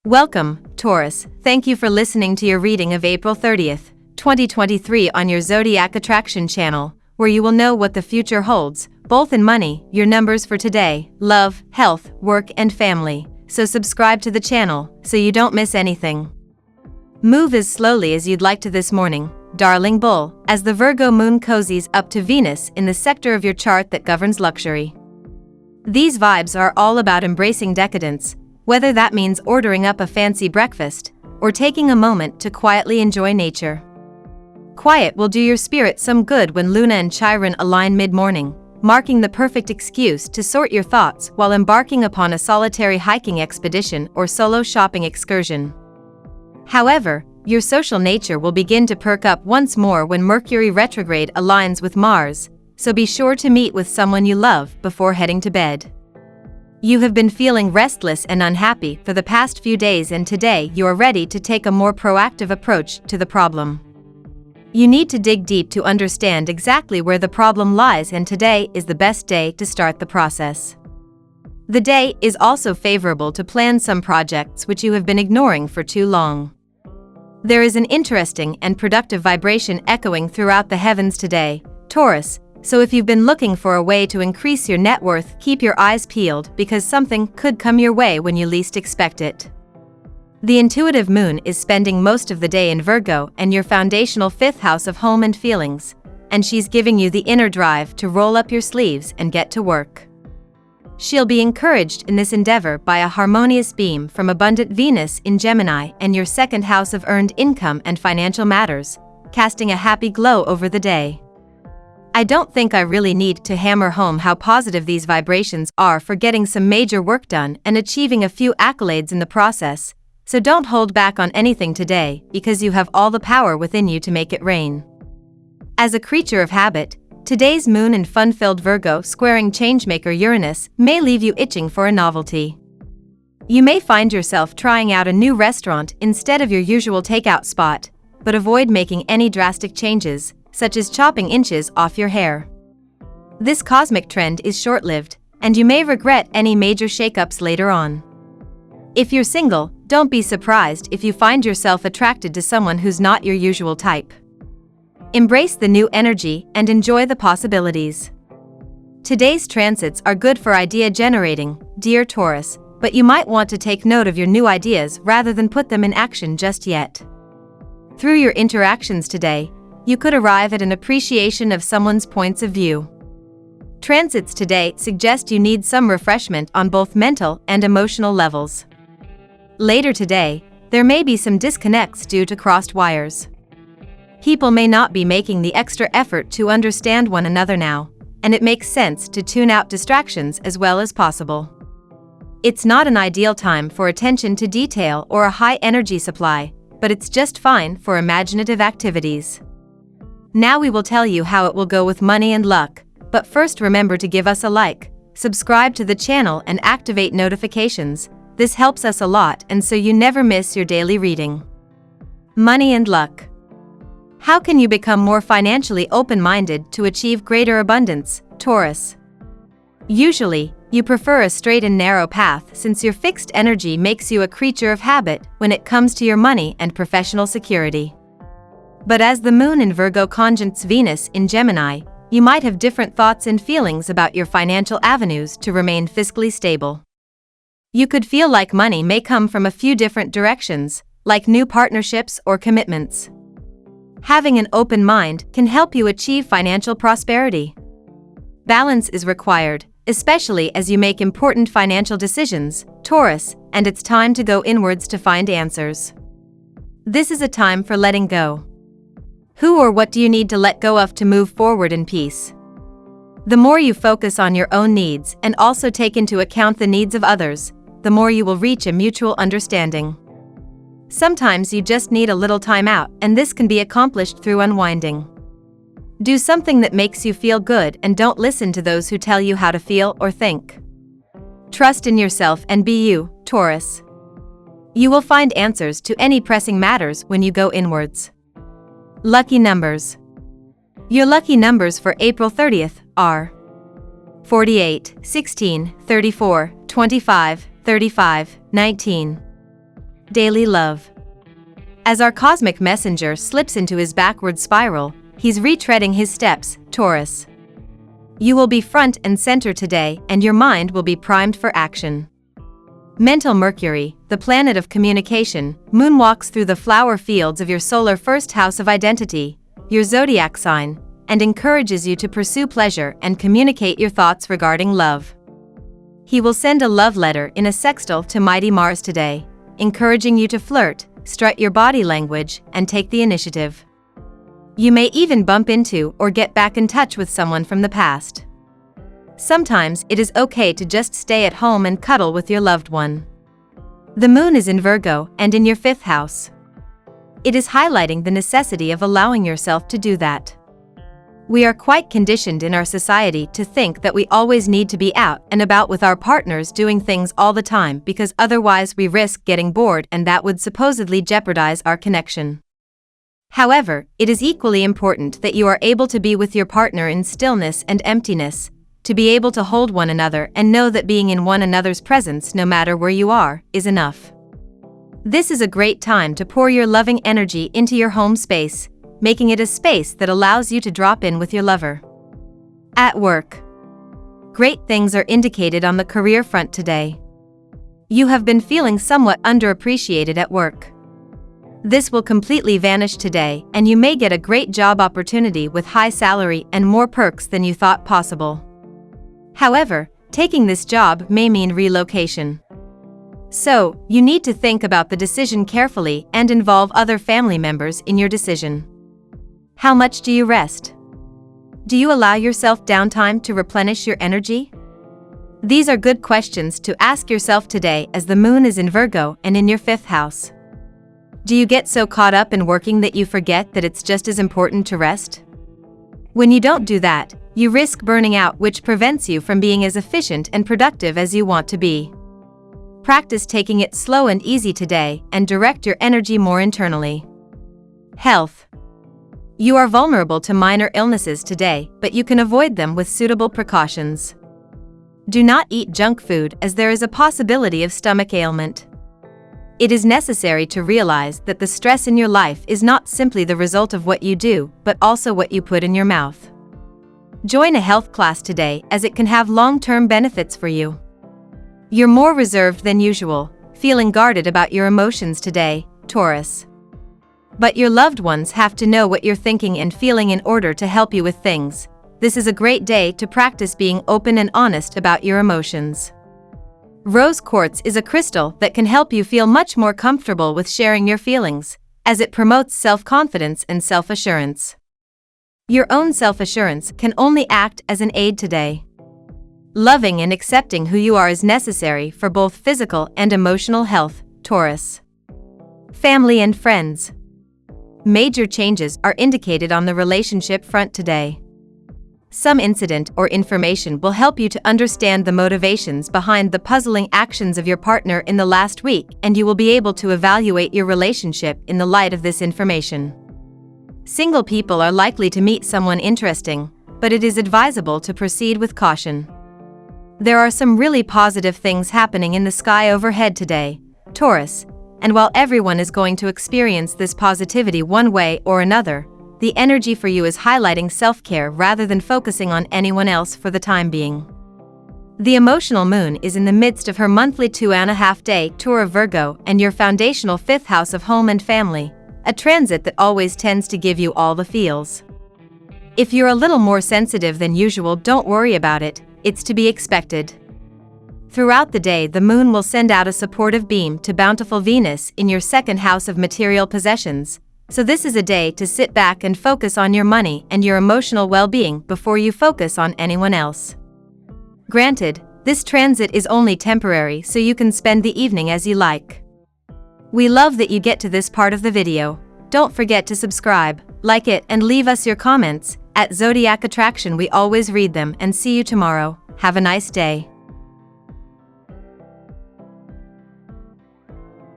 Welcome, Taurus. Thank you for listening to your reading of April 30th, 2023 on your Zodiac Attraction channel, where you will know what the future holds, both in money, your numbers for today, love, health, work and family. So subscribe to the channel, so you don't miss anything. Move as slowly as you'd like to this morning, darling bull, as the Virgo moon cozies up to Venus in the sector of your chart that governs luxury. These vibes are all about embracing decadence, whether that means ordering up a fancy breakfast or taking a moment to quietly enjoy nature. Quiet will do your spirit some good when Luna and Chiron align mid-morning, marking the perfect excuse to sort your thoughts while embarking upon a solitary hiking expedition or solo shopping excursion. However, your social nature will begin to perk up once more when Mercury retrograde aligns with Mars, so be sure to meet with someone you love before heading to bed. You have been feeling restless and unhappy for the past few days, and today you are ready to take a more proactive approach to the problem. You need to dig deep to understand exactly where the problem lies, and today is the best day to start the process. The day is also favorable to plan some projects which you have been ignoring for too long. There is an interesting and productive vibration echoing throughout the heavens today, Taurus, so if you've been looking for a way to increase your net worth, keep your eyes peeled because something could come your way when you least expect it. The intuitive moon is spending most of the day in Virgo and your foundational fifth house of home and feelings, and she's giving you the inner drive to roll up your sleeves and get to work. She'll be encouraged in this endeavor by a harmonious beam from abundant Venus in Gemini and your second house of earned income and financial matters, casting a happy glow over the day. I don't think I really need to hammer home how positive these vibrations are for getting some major work done and achieving a few accolades in the process, so don't hold back on anything today because you have all the power within you to make it rain. As a creature of habit, today's moon and fun-filled Virgo squaring changemaker Uranus may leave you itching for a novelty. You may find yourself trying out a new restaurant instead of your usual takeout spot, but avoid making any drastic changes, such as chopping inches off your hair. This cosmic trend is short-lived, and you may regret any major shakeups later on. If you're single, don't be surprised if you find yourself attracted to someone who's not your usual type. Embrace the new energy and enjoy the possibilities. Today's transits are good for idea generating, dear Taurus, but you might want to take note of your new ideas rather than put them in action just yet. Through your interactions today, you could arrive at an appreciation of someone's points of view. Transits today suggest you need some refreshment on both mental and emotional levels. Later today, there may be some disconnects due to crossed wires. People may not be making the extra effort to understand one another now, and it makes sense to tune out distractions as well as possible. It's not an ideal time for attention to detail or a high energy supply, but it's just fine for imaginative activities. Now we will tell you how it will go with money and luck, but first remember to give us a like, subscribe to the channel and activate notifications. This helps us a lot and so you never miss your daily reading. Money and luck. How can you become more financially open-minded to achieve greater abundance, Taurus? Usually, you prefer a straight and narrow path since your fixed energy makes you a creature of habit when it comes to your money and professional security. But as the moon in Virgo conjuncts Venus in Gemini, you might have different thoughts and feelings about your financial avenues to remain fiscally stable. You could feel like money may come from a few different directions, like new partnerships or commitments. Having an open mind can help you achieve financial prosperity. Balance is required, especially as you make important financial decisions, Taurus, and it's time to go inwards to find answers. This is a time for letting go. Who or what do you need to let go of to move forward in peace? The more you focus on your own needs and also take into account the needs of others, the more you will reach a mutual understanding. Sometimes you just need a little time out, and this can be accomplished through unwinding. Do something that makes you feel good and don't listen to those who tell you how to feel or think. Trust in yourself and be you, Taurus. You will find answers to any pressing matters when you go inwards. Lucky numbers. Your lucky numbers for April 30th are 48, 16, 34, 25, 35, 19. Daily love. As our cosmic messenger slips into his backward spiral, he's retreading his steps, Taurus. You will be front and center today, and your mind will be primed for action. Mental Mercury, the planet of communication, moonwalks through the flower fields of your solar first house of identity, your zodiac sign, and encourages you to pursue pleasure and communicate your thoughts regarding love. He will send a love letter in a sextile to mighty Mars today, encouraging you to flirt, strut your body language, and take the initiative. You may even bump into or get back in touch with someone from the past. Sometimes it is okay to just stay at home and cuddle with your loved one. The moon is in Virgo and in your 5th house. It is highlighting the necessity of allowing yourself to do that. We are quite conditioned in our society to think that we always need to be out and about with our partners doing things all the time because otherwise we risk getting bored and that would supposedly jeopardize our connection. However, it is equally important that you are able to be with your partner in stillness and emptiness, to be able to hold one another and know that being in one another's presence no matter where you are, is enough. This is a great time to pour your loving energy into your home space, making it a space that allows you to drop in with your lover. At work. Great things are indicated on the career front today. You have been feeling somewhat underappreciated at work. This will completely vanish today, and you may get a great job opportunity with high salary and more perks than you thought possible. However, taking this job may mean relocation. So, you need to think about the decision carefully and involve other family members in your decision. How much do you rest? Do you allow yourself downtime to replenish your energy? These are good questions to ask yourself today as the moon is in Virgo and in your 5th house. Do you get so caught up in working that you forget that it's just as important to rest? When you don't do that, you risk burning out, which prevents you from being as efficient and productive as you want to be. Practice taking it slow and easy today and direct your energy more internally. Health. You are vulnerable to minor illnesses today, but you can avoid them with suitable precautions. Do not eat junk food as there is a possibility of stomach ailment. It is necessary to realize that the stress in your life is not simply the result of what you do, but also what you put in your mouth. Join a health class today as it can have long-term benefits for you. You're more reserved than usual, feeling guarded about your emotions today, Taurus. But your loved ones have to know what you're thinking and feeling in order to help you with things. This is a great day to practice being open and honest about your emotions. Rose quartz is a crystal that can help you feel much more comfortable with sharing your feelings, as it promotes self-confidence and self-assurance. Your own self-assurance can only act as an aid today. Loving and accepting who you are is necessary for both physical and emotional health, Taurus. Family and friends. Major changes are indicated on the relationship front today. Some incident or information will help you to understand the motivations behind the puzzling actions of your partner in the last week, and you will be able to evaluate your relationship in the light of this information. Single people are likely to meet someone interesting, but it is advisable to proceed with caution. There are some really positive things happening in the sky overhead today, Taurus, and while everyone is going to experience this positivity one way or another, the energy for you is highlighting self-care rather than focusing on anyone else for the time being. The emotional moon is in the midst of her monthly 2.5-day tour of Virgo and your foundational 5th house of home and family, a transit that always tends to give you all the feels. If you're a little more sensitive than usual, don't worry about it, it's to be expected. Throughout the day, the moon will send out a supportive beam to bountiful Venus in your 2nd house of material possessions, so this is a day to sit back and focus on your money and your emotional well-being before you focus on anyone else. Granted, this transit is only temporary, so you can spend the evening as you like. We love that you get to this part of the video. Don't forget to subscribe, like it, and leave us your comments. At Zodiac Attraction, we always read them, and see you tomorrow. Have a nice day.